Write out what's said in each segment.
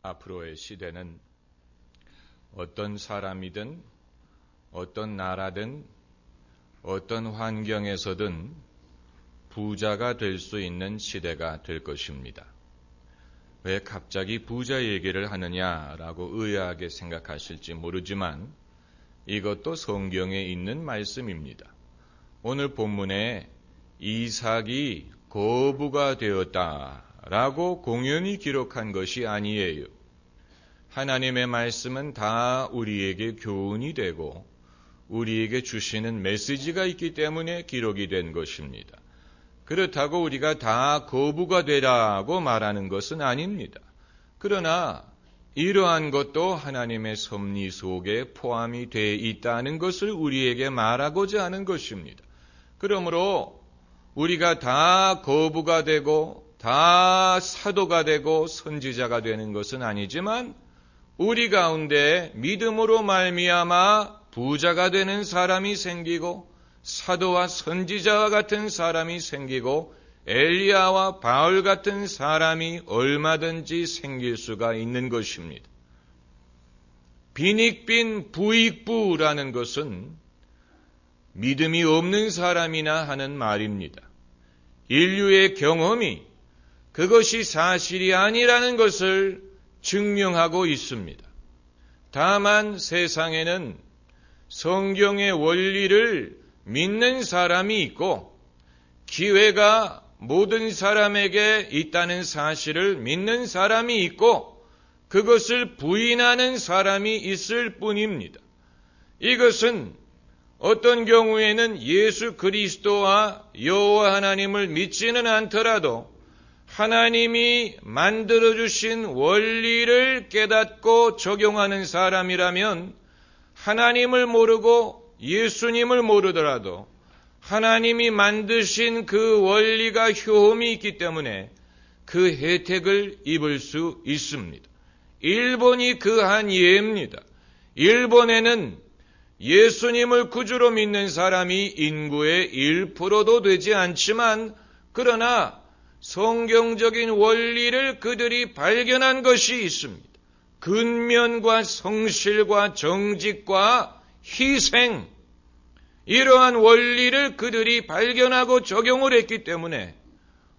앞으로의 시대는 어떤 사람이든 어떤 나라든 어떤 환경에서든 부자가 될 수 있는 시대가 될 것입니다. 왜 갑자기 부자 얘기를 하느냐라고 의아하게 생각하실지 모르지만 이것도 성경에 있는 말씀입니다. 오늘 본문에 이삭이 거부가 되었다라고 공연히 기록한 것이 아니에요. 하나님의 말씀은 다 우리에게 교훈이 되고 우리에게 주시는 메시지가 있기 때문에 기록이 된 것입니다. 그렇다고 우리가 다 거부가 되라고 말하는 것은 아닙니다. 그러나 이러한 것도 하나님의 섭리 속에 포함이 되어 있다는 것을 우리에게 말하고자 하는 것입니다. 그러므로 우리가 다 거부가 되고 다 사도가 되고 선지자가 되는 것은 아니지만 우리 가운데 믿음으로 말미암아 부자가 되는 사람이 생기고 사도와 선지자와 같은 사람이 생기고 엘리야와 바울 같은 사람이 얼마든지 생길 수가 있는 것입니다. 빈익빈 부익부라는 것은 믿음이 없는 사람이나 하는 말입니다. 인류의 경험이 그것이 사실이 아니라는 것을 증명하고 있습니다. 다만 세상에는 성경의 원리를 믿는 사람이 있고 기회가 모든 사람에게 있다는 사실을 믿는 사람이 있고 그것을 부인하는 사람이 있을 뿐입니다. 이것은 어떤 경우에는 예수 그리스도와 여호와 하나님을 믿지는 않더라도 하나님이 만들어주신 원리를 깨닫고 적용하는 사람이라면 하나님을 모르고 예수님을 모르더라도 하나님이 만드신 그 원리가 효험이 있기 때문에 그 혜택을 입을 수 있습니다. 일본이 그 한 예입니다. 일본에는 예수님을 구주로 믿는 사람이 인구의 1%도 되지 않지만 그러나 성경적인 원리를 그들이 발견한 것이 있습니다. 근면과 성실과 정직과 희생, 이러한 원리를 그들이 발견하고 적용을 했기 때문에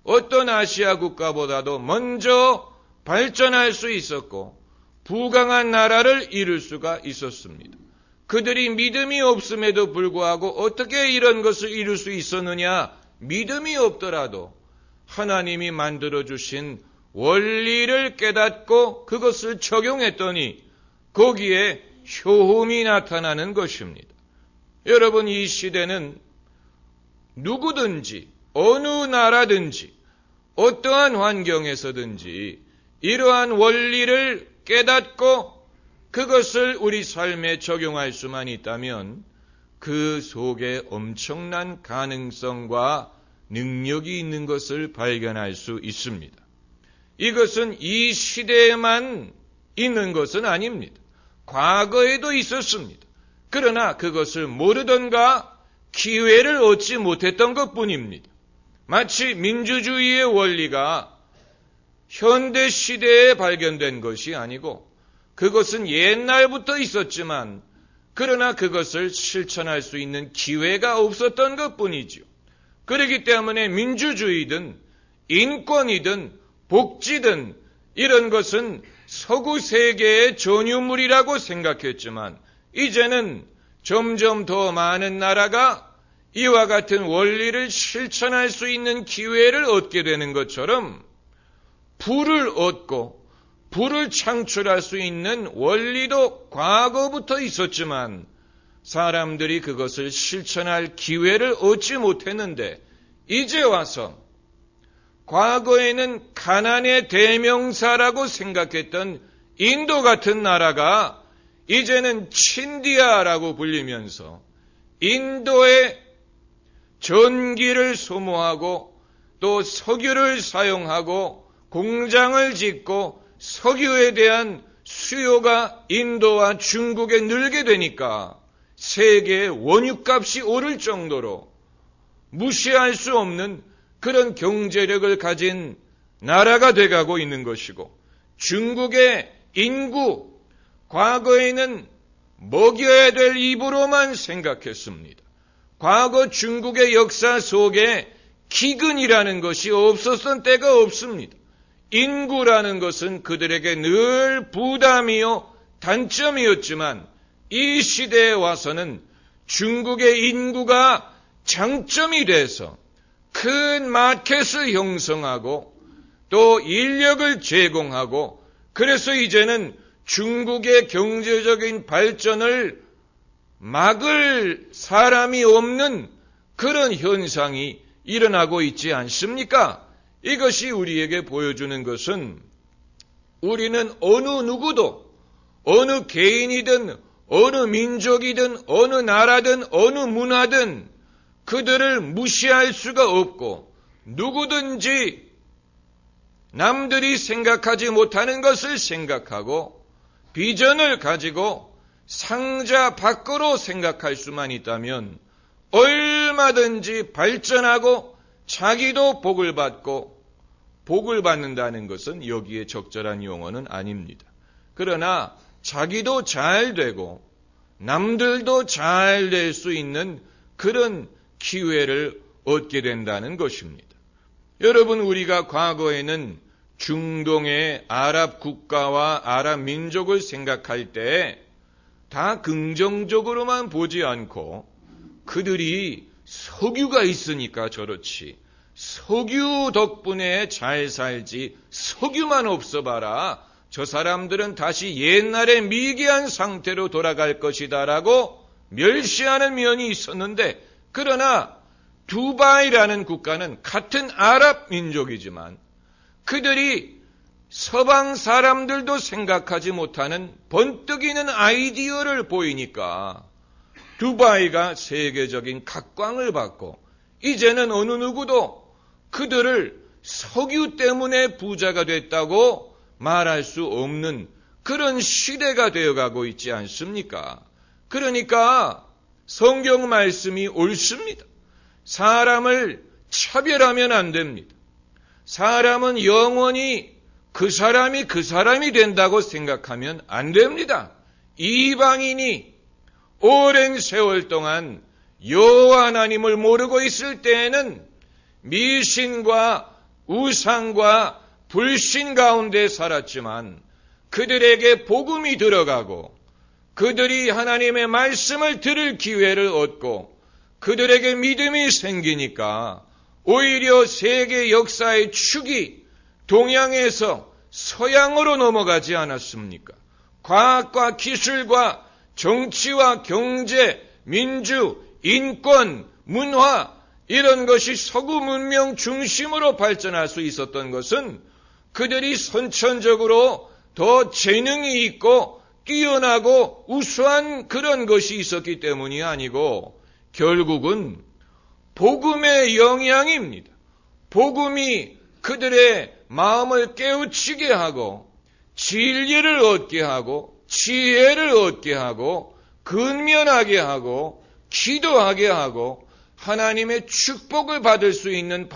어떤 아시아 국가보다도 먼저 발전할 수 있었고 부강한 나라를 이룰 수가 있었습니다. 그들이 믿음이 없음에도 불구하고 어떻게 이런 것을 이룰 수 있었느냐? 믿음이 없더라도 하나님이 만들어주신 원리를 깨닫고 그것을 적용했더니 거기에 효험이 나타나는 것입니다. 여러분, 이 시대는 누구든지 어느 나라든지 어떠한 환경에서든지 이러한 원리를 깨닫고 그것을 우리 삶에 적용할 수만 있다면 그 속에 엄청난 가능성과 능력이 있는 것을 발견할 수 있습니다. 이것은 이 시대에만 있는 것은 아닙니다. 과거에도 있었습니다. 그러나 그것을 모르던가 기회를 얻지 못했던 것뿐입니다. 마치 민주주의의 원리가 현대 시대에 발견된 것이 아니고 그것은 옛날부터 있었지만 그러나 그것을 실천할 수 있는 기회가 없었던 것뿐이죠. 그렇기 때문에 민주주의든 인권이든 복지든 이런 것은 서구 세계의 전유물이라고 생각했지만 이제는 점점 더 많은 나라가 이와 같은 원리를 실천할 수 있는 기회를 얻게 되는 것처럼 부를 얻고 부를 창출할 수 있는 원리도 과거부터 있었지만 사람들이 그것을 실천할 기회를 얻지 못했는데 이제 와서 과거에는 가난의 대명사라고 생각했던 인도 같은 나라가 이제는 친디아라고 불리면서 인도의 전기를 소모하고 또 석유를 사용하고 공장을 짓고 석유에 대한 수요가 인도와 중국에 늘게 되니까 세계의 원유값이 오를 정도로 무시할 수 없는 그런 경제력을 가진 나라가 돼가고 있는 것이고 중국의 인구, 과거에는 먹여야 될 입으로만 생각했습니다. 과거 중국의 역사 속에 기근이라는 것이 없었던 때가 없습니다. 인구라는 것은 그들에게 늘 부담이요 단점이었지만 이 시대에 와서는 중국의 인구가 장점이 돼서 큰 마켓을 형성하고 또 인력을 제공하고 그래서 이제는 중국의 경제적인 발전을 막을 사람이 없는 그런 현상이 일어나고 있지 않습니까? 이것이 우리에게 보여주는 것은 우리는 어느 누구도 어느 개인이든 어느 민족이든 어느 나라든 어느 문화든 그들을 무시할 수가 없고 누구든지 남들이 생각하지 못하는 것을 생각하고 비전을 가지고 상자 밖으로 생각할 수만 있다면 얼마든지 발전하고 자기도 복을 받고 복을 받는다는 것은 여기에 적절한 용어는 아닙니다. 그러나 자기도 잘 되고 남들도 잘 될 수 있는 그런 기회를 얻게 된다는 것입니다. 여러분, 우리가 과거에는 중동의 아랍 국가와 아랍 민족을 생각할 때 다 긍정적으로만 보지 않고 그들이 석유가 있으니까 저렇지, 석유 덕분에 잘 살지, 석유만 없어봐라, 저 사람들은 다시 옛날의 미개한 상태로 돌아갈 것이다라고 멸시하는 면이 있었는데, 그러나 두바이라는 국가는 같은 아랍 민족이지만 그들이 서방 사람들도 생각하지 못하는 번뜩이는 아이디어를 보이니까 두바이가 세계적인 각광을 받고 이제는 어느 누구도 그들을 석유 때문에 부자가 됐다고 말할 수 없는 그런 시대가 되어가고 있지 않습니까? 그러니까 성경 말씀이 옳습니다. 사람을 차별하면 안 됩니다. 사람은 영원히 그 사람이 된다고 생각하면 안 됩니다. 이방인이 오랜 세월 동안 여호와 하나님을 모르고 있을 때에는 미신과 우상과 불신 가운데 살았지만 그들에게 복음이 들어가고 그들이 하나님의 말씀을 들을 기회를 얻고 그들에게 믿음이 생기니까 오히려 세계 역사의 축이 동양에서 서양으로 넘어가지 않았습니까? 과학과 기술과 정치와 경제, 민주, 인권, 문화 이런 것이 서구 문명 중심으로 발전할 수 있었던 것은 그들이 선천적으로 더 재능이 있고 뛰어나고 우수한 그런 것이 있었기 때문이 아니고 결국은 복음의 영향입니다. 복음이 그들의 마음을 깨우치게 하고 진리를 얻게 하고 지혜를 얻게 하고 근면하게 하고 기도하게 하고 하나님의 축복을 받을 수 있는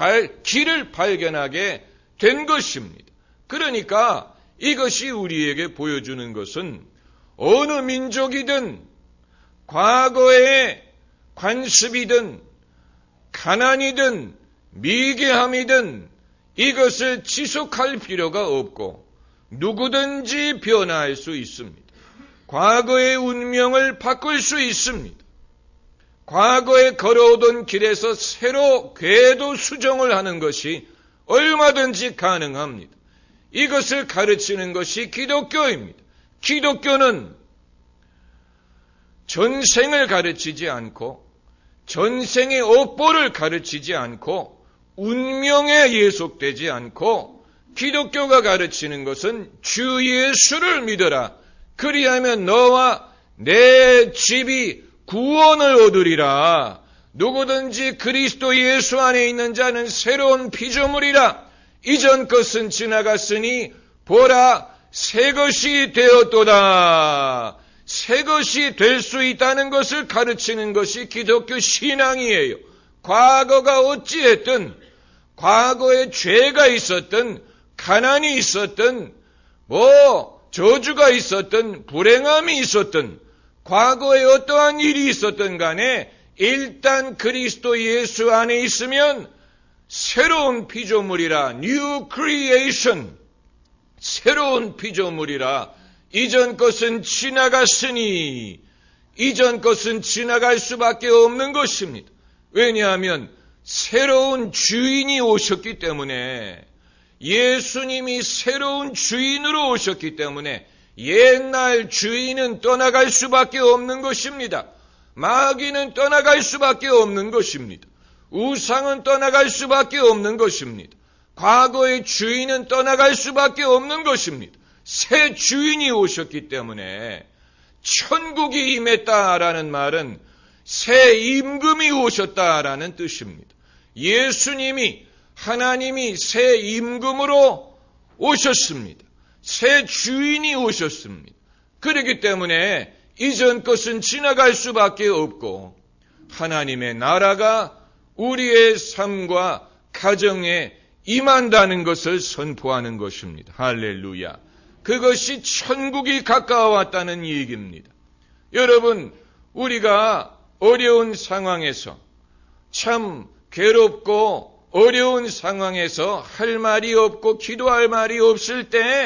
길을 발견하게 된 것입니다. 그러니까 이것이 우리에게 보여주는 것은 어느 민족이든 과거의 관습이든 가난이든 미개함이든 이것을 지속할 필요가 없고 누구든지 변화할 수 있습니다. 과거의 운명을 바꿀 수 있습니다. 과거에 걸어오던 길에서 새로 궤도 수정을 하는 것이 얼마든지 가능합니다. 이것을 가르치는 것이 기독교입니다. 기독교는 전생을 가르치지 않고 전생의 업보를 가르치지 않고 운명에 예속되지 않고 기독교가 가르치는 것은 주 예수를 믿어라. 그리하면 너와 내 집이 구원을 얻으리라. 누구든지 그리스도 예수 안에 있는 자는 새로운 피조물이라. 이전 것은 지나갔으니 보라 새 것이 되었도다. 새 것이 될 수 있다는 것을 가르치는 것이 기독교 신앙이에요. 과거가 어찌했든 과거에 죄가 있었든 가난이 있었든 저주가 있었든 불행함이 있었든 과거에 어떠한 일이 있었든 간에 일단 그리스도 예수 안에 있으면 새로운 피조물이라, new creation, 새로운 피조물이라. 이전 것은 지나갔으니 이전 것은 지나갈 수밖에 없는 것입니다. 왜냐하면 새로운 주인이 오셨기 때문에, 예수님이 새로운 주인으로 오셨기 때문에 옛날 주인은 떠나갈 수밖에 없는 것입니다. 마귀는 떠나갈 수밖에 없는 것입니다. 우상은 떠나갈 수밖에 없는 것입니다. 과거의 주인은 떠나갈 수밖에 없는 것입니다. 새 주인이 오셨기 때문에 천국이 임했다라는 말은 새 임금이 오셨다라는 뜻입니다. 예수님이, 하나님이 새 임금으로 오셨습니다. 새 주인이 오셨습니다. 그렇기 때문에 이전 것은 지나갈 수밖에 없고 하나님의 나라가 우리의 삶과 가정에 임한다는 것을 선포하는 것입니다. 할렐루야. 그것이 천국이 가까워왔다는 얘기입니다. 여러분, 우리가 어려운 상황에서, 참 괴롭고 어려운 상황에서 할 말이 없고 기도할 말이 없을 때